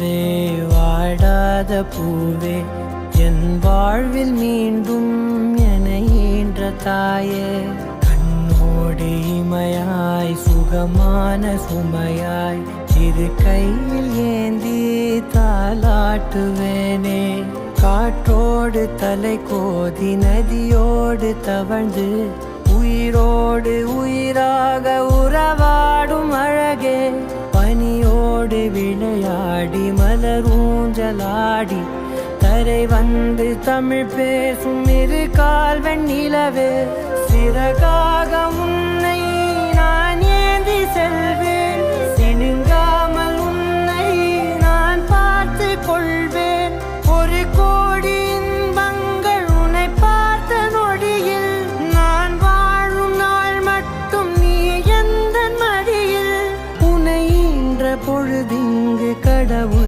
பூவே வாடாத பூவே என் வாழ்வில் மீண்டும் என ஈன்ற தாயே கண்ணோடு இமையாய் சுகமான சுமையாய் இரு கையில் ஏந்தி தாலாட்டுவேனே காற்றோடு தலை கோதி நதியோடு தவழ்ந்து உயிரோடு உயிராக உறவாடும் அழகே பனியோடு விளையாடி மலரூஞ்சலாடி தரை வந்து தமிழ் பேசும் இரு கால் வெண்ணிலவே சிறகாக உன்னை நான் ஏந்தி செல்வேன் சினுங்காமல் உன்னை நான் பார்த்து கொள்வேன் ஒரு கோடி இன்பங்கள் உன்னை பார்த்த நொடியில் நான் வாழும் நாள் மட்டும் நீ எந்த மடியில் உன்னை ஈன்ற பொழுதிங்கு